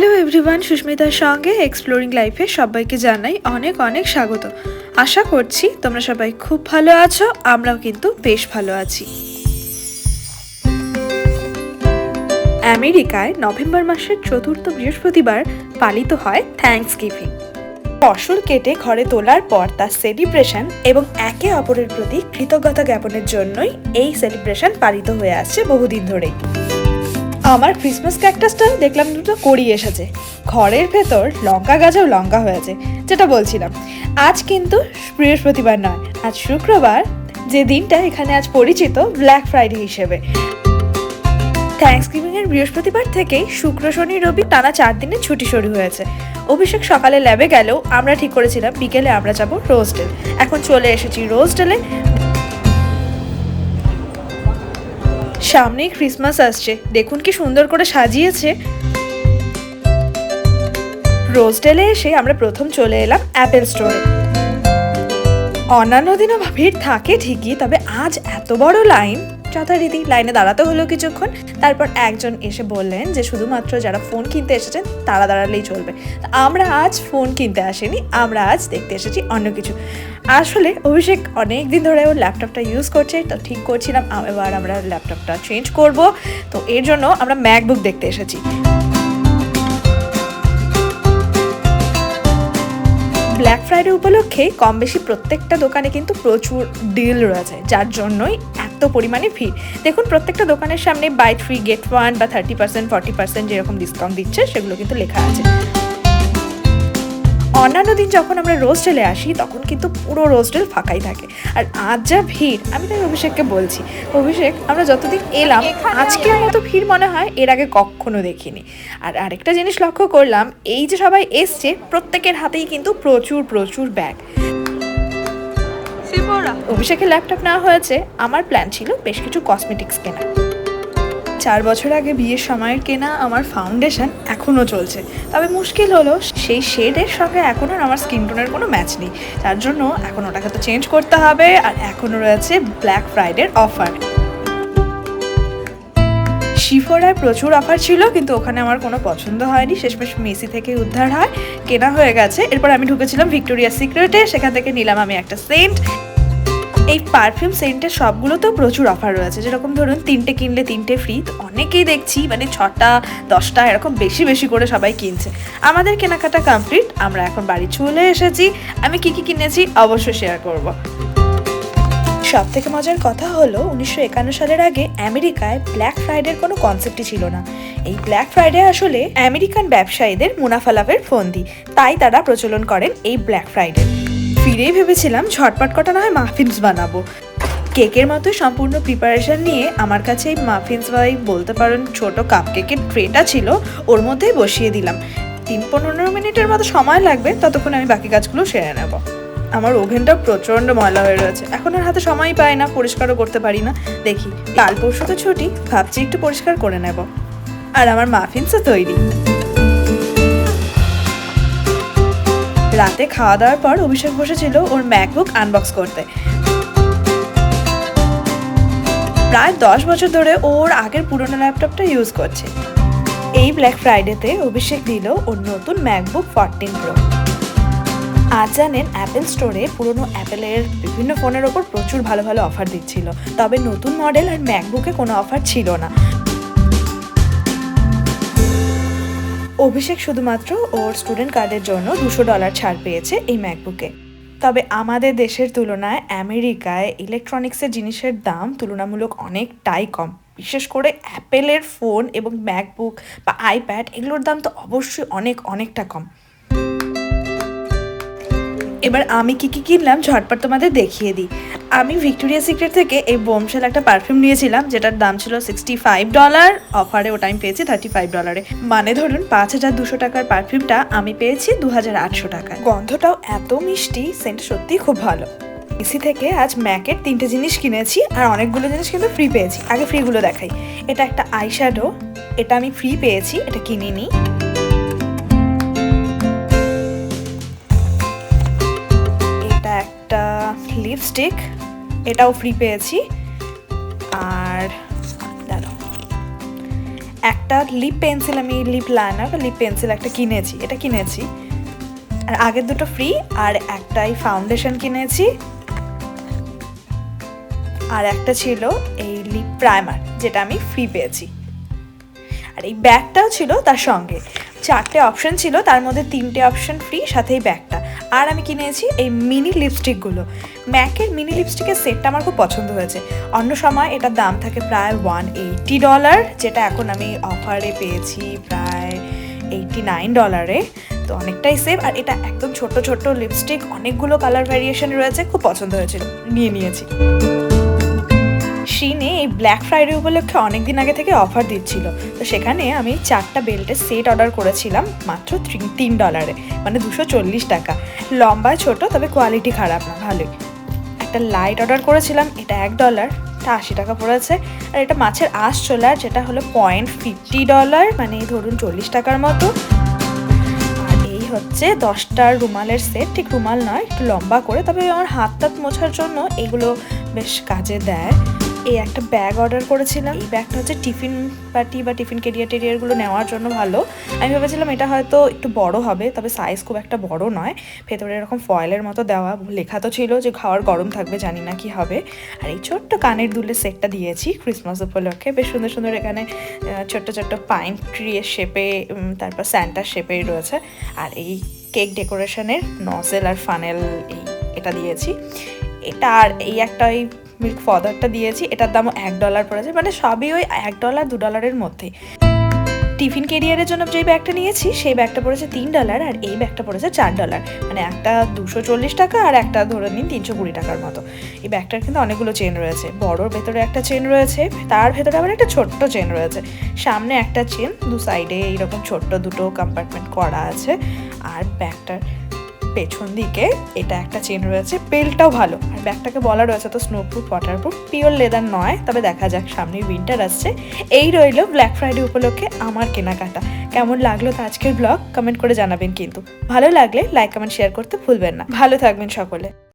Hello everyone, সুস্মিতার সঙ্গে exploring লাইফে সবাইকে জানাই অনেক অনেক স্বাগত। আশা করছি তোমরা সবাই খুব ভালো আছো, আমরাও কিন্তু বেশ ভালো আছি। আমেরিকায় নভেম্বর মাসের চতুর্থ বৃহস্পতিবার পালিত হয় থ্যাঙ্কসগিভিং। ফসল কেটে ঘরে তোলার পর তার সেলিব্রেশন এবং একে অপরের প্রতি কৃতজ্ঞতা জ্ঞাপনের জন্যই এই সেলিব্রেশন পালিত হয়ে আসছে বহুদিন ধরেই। আমার ক্রিসমাস ক্যাকটাসটা দেখলাম দুটো কড়ি এসেছে, ঘরের ভেতর লঙ্কা গাছও লঙ্কা হয়েছে। যেটা বলছিলাম, আজ কিন্তু বৃহস্পতিবার নয়, আজ শুক্রবার, যে দিনটা এখানে আজ পরিচিত ব্ল্যাক ফ্রাইডে হিসেবে। থ্যাঙ্কসগিভিং এর বৃহস্পতিবার থেকেই শুক্র শনি রবি টানা 4 দিনের ছুটি শুরু হয়েছে। অভিষেক সকালে ল্যাবে গেলেও আমরা ঠিক করেছিলাম বিকেলে আমরা যাবো রোজডেল। এখন চলে এসেছি রোজডেলে। সামনেই ক্রিসমাস আসছে, দেখুন কি সুন্দর করে সাজিয়েছে। রোজডেলে এসে আমরা প্রথম চলে এলাম অ্যাপেল স্টোরে। অন্যান্য দিনও ভিড় থাকে ঠিকই, তবে আজ এত বড় লাইন, যথারীতি লাইনে দাঁড়াতে হলো কিছুক্ষণ। তারপর একজন এসে বললেন যে শুধুমাত্র যারা ফোন কিনতে এসেছেন তারা দাঁড়ালেই চলবে। আমরা আজ ফোন কিনতে আসিনি, আমরা আজ দেখতে এসেছি অন্য কিছু। আসলে অভিষেক অনেক দিন ধরে ওর ল্যাপটপটা ইউজ করছে, তো ঠিক করছিলাম এবার আমরা ল্যাপটপটা চেঞ্জ করব, তো এর জন্য আমরা ম্যাকবুক দেখতে এসেছি। ব্ল্যাক ফ্রাইডে উপলক্ষে কম বেশি প্রত্যেকটা দোকানে কিন্তু প্রচুর ডিল রয়েছে, যার জন্যই এত পরিমাণে ভিড়। দেখুন প্রত্যেকটা দোকানের সামনে বাই 3 get 1 বা 30%, 40% যেরকম ডিসকাউন্ট দিচ্ছে সেগুলো কিন্তু লেখা আছে। অন্যান্য দিন যখন আমরা রোজডেলে আসি তখন কিন্তু পুরো রোজডেল ফাঁকাই থাকে, আর আজ যা ভিড়, আমি তাই অভিষেককে বলছি, অভিষেক আমরা যতদিন এলাম আজকের মতো ভিড় মনে হয় এর আগে কখনো দেখিনি। আর আরেকটা জিনিস লক্ষ্য করলাম, এই যে সবাই এসছে প্রত্যেকের হাতেই কিন্তু প্রচুর প্রচুর ব্যাগ। অভিষেকের ল্যাপটপ নেওয়া হয়েছে, আমার প্ল্যান ছিল বেশ কিছু কসমেটিক্স কেনা। 4 বছর আগে বিয়ের সময়ের কেনা আমার ফাউন্ডেশন এখনও চলছে, তবে মুশকিল হলো সেই শেডের সঙ্গে এখন আর আমার স্কিন টোনের কোনো ম্যাচ নেই, তার জন্য এখন ওটাকে তো চেঞ্জ করতে হবে। আর এখনও রয়েছে ব্ল্যাক ফ্রাইডের অফার। শিফোরায় প্রচুর অফার ছিল, কিন্তু ওখানে আমার কোনো পছন্দ হয়নি, শেষমেশ মেসি থেকে উদ্ধার হয়, কেনা হয়ে গেছে। এরপর আমি ঢুকেছিলাম ভিক্টোরিয়াস সিক্রেটে, সেখান থেকে নিলাম আমি একটা সেন্ট। এই পারফিউম সেন্টের সবগুলোতেও প্রচুর অফার রয়েছে, যেরকম ধরুন 3টে কিনলে 3টে ফ্রি। অনেকেই দেখছি মানে 6টা 10টা এরকম বেশি বেশি করে সবাই কিনছে। আমাদের কেনাকাটা কমপ্লিট, আমরা এখন বাড়ি চলে এসেছি। আমি কি কি কিনেছি অবশ্যই শেয়ার করব। সব থেকে মজার কথা হলো 1951 সালের আগে আমেরিকায় ব্ল্যাক ফ্রাইডের কোনো কনসেপ্টই ছিল না। এই ব্ল্যাক ফ্রাইডে আসলে আমেরিকান ব্যবসায়ীদের মুনাফা লাভের ফন্দি, তাই তারা প্রচলন করেন এই ব্ল্যাক ফ্রাইডে। ফিরেই ভেবেছিলাম ঝটপট কটা না হয় মাফিনস বানাবো। কেকের মতো সম্পূর্ণ প্রিপারেশন নিয়ে আমার কাছে এই মাফিনস বা বলতে পারেন ছোট কাপ কেকের ট্রেটা ছিল, ওর মধ্যেই বসিয়ে দিলাম। 3-15 মিনিটের মতো সময় লাগবে, ততক্ষণ আমি বাকি কাজগুলো সেরে নেব। আমার ওভেনটা প্রচণ্ড ময়লা হয়ে রয়েছে, এখন আর হাতে সময়ই পাই না, পরিষ্কারও করতে পারি না। দেখি কাল পরশু তো ছুটি, ভাবছি একটু পরিষ্কার করে নেব। আর আমার মাফিনসও তৈরি। রাতে খাওয়া দাওয়ার পর অভিষেক বসেছিল ওর ম্যাকবুক আনবক্স করতে। প্রায় 10 বছর ধরে ওর আগের পুরোনো ল্যাপটপটা ইউজ করছে। এই ব্ল্যাক ফ্রাইডেতে অভিষেক দিল ওর নতুন ম্যাকবুক 14 প্রো। আজ জানেন অ্যাপেল স্টোরে পুরোনো অ্যাপেলের বিভিন্ন ফোনের ওপর প্রচুর ভালো ভালো অফার দিচ্ছিল, তবে নতুন মডেল আর ম্যাকবুকে কোনো অফার ছিল না। অভিষেক শুধুমাত্র ওর স্টুডেন্ট কার্ডের জন্য $200 ছাড় পেয়েছে এই ম্যাকবুকে। তবে আমাদের দেশের তুলনায় আমেরিকায় ইলেকট্রনিক্সের জিনিসের দাম তুলনামূলক অনেকটাই কম, বিশেষ করে অ্যাপেলের ফোন এবং ম্যাকবুক বা আইপ্যাড এগুলোর দাম তো অবশ্যই অনেকটা কম। এবার আমি কি কিনলাম ঝটপট তোমাদের দেখিয়ে দিই। আমি ভিক্টোরিয়া সিক্রেট থেকে এই বোমশেল একটা পারফিউম নিয়েছিলাম, যেটার দাম ছিল $65, অফারে ওটা আমি পেয়েছি $35। মানে ধরুন 5200 টাকার পারফিউমটা আমি পেয়েছি 2800 টাকায়। গন্ধটাও এত মিষ্টি, সেন্ট সত্যিই খুব ভালো। এসি থেকে আজ ম্যাকের 3টে জিনিস কিনেছি, আর অনেকগুলো জিনিস কিন্তু ফ্রি পেয়েছি। আগে ফ্রিগুলো দেখাই। এটা একটা আইশ্যাডো, এটা আমি ফ্রি পেয়েছি, এটা কিনিনি। একটা লিপস্টিক, এটাও ফ্রি পেয়েছি। আর দাঁড়াও, একটা লিপ পেন্সিল, আমি লিপ লাইনার বা লিপ পেন্সিল একটা কিনেছি, এটা কিনেছি। আর আগের দুটো ফ্রি, আর একটাই ফাউন্ডেশন কিনেছি, আর একটা ছিল এই লিপ প্রাইমার যেটা আমি ফ্রি পেয়েছি। আর এই ব্যাগটাও ছিল তার সঙ্গে। 4টে অপশন ছিল, তার মধ্যে 3টে অপশন ফ্রি, সাথে এই ব্যাগটা। আর আমি কিনেছি এই মিনি লিপস্টিকগুলো। ম্যাকের মিনি লিপস্টিকের সেটটা আমার খুব পছন্দ হয়েছে। অন্য সময় এটার দাম থাকে প্রায় $180, যেটা এখন আমি অফারে পেয়েছি প্রায় $89, তো অনেকটাই সেভ। আর এটা একদম ছোট ছোট লিপস্টিক, অনেকগুলো কালার ভ্যারিয়েশন রয়েছে, খুব পছন্দ হয়েছিল, নিয়েছি। SHEIN-এ এই ব্ল্যাক ফ্রাইডে উপলক্ষে অনেক দিন আগে থেকে অফার দিচ্ছিল, তো সেখানে আমি 4টা বেল্টের সেট অর্ডার করেছিলাম মাত্র $3, মানে 240 টাকা। লম্বায় ছোট, তবে কোয়ালিটি খারাপ না, ভালোই। একটা লাইট অর্ডার করেছিলাম, এটা $1, এটা 80 টাকা পড়েছে। আর এটা মাছের আঁশ ছোলার, যেটা হলো $0.50, মানে ধরুন 40 টাকার মতো। আর এই হচ্ছে 10টার রুমালের সেট, ঠিক রুমাল নয়, একটু লম্বা করে, তবে আমার হাত টাত মোছার জন্য এগুলো বেশ কাজে দেয়। এই একটা ব্যাগ অর্ডার করেছিলাম, এই ব্যাগটা হচ্ছে টিফিন পার্টি বা টিফিন কেরিয়ারগুলো নেওয়ার জন্য ভালো। আমি ভেবেছিলাম এটা হয়তো একটু বড় হবে, তবে সাইজ খুব একটা বড় নয়। ভেতরে এরকম ফয়েলের মতো দেওয়া, লেখা তো ছিল যে খাওয়ার গরম থাকবে, জানি না কি হবে। আর এই ছোট্ট কানের দুলের সেটটা দিয়েছি ক্রিসমাস উপলক্ষে, বেশ সুন্দর সুন্দর। এখানে ছোট্ট ছোট্ট পাইন ট্রিয়ের শেপে, তারপর স্যান্টার শেপেই রয়েছে। আর এই কেক ডেকোরেশনের নজেল আর ফানেল, এটা দিয়েছি। এটা আর এই একটা ওই মিল্ক ফদারটা দিয়েছি, এটার দামও $1 পড়েছে, মানে সবই ওই $1 $2 মধ্যে। টিফিন কেরিয়ারের জন্য যেই ব্যাগটা নিয়েছি সেই ব্যাগটা পড়েছে $3, আর এই ব্যাগটা পড়েছে $4, মানে একটা 240 টাকা আর একটা ধরে নিন 320 টাকার মতো। এই ব্যাগটার কিন্তু অনেকগুলো চেন রয়েছে, বড়োর ভেতরে একটা চেন রয়েছে, তার ভেতরে আবার একটা ছোট্ট চেন রয়েছে, সামনে একটা চেন, দু সাইডে এইরকম ছোট্ট দুটো কম্পার্টমেন্ট করা আছে। আর ব্যাগটার পেছন দিকে এটা একটা চেন রয়েছে, বেল্টটাও ভালো। আর ব্যাগটাকে বলা রয়েছে তো স্নোপ্রুফ, ওয়াটারপ্রুফ, পিওর লেদার নয়, তবে দেখা যাক, সামনে উইন্টার আসছে। এই রইল ব্ল্যাক ফ্রাইডে উপলক্ষে আমার কেনাকাটা। কেমন লাগলো তো আজকের ব্লগ, কমেন্ট করে জানাবেন কিন্তু। ভালো লাগলে লাইক কমেন্ট শেয়ার করতে ভুলবেন না। ভালো থাকবেন সকলে।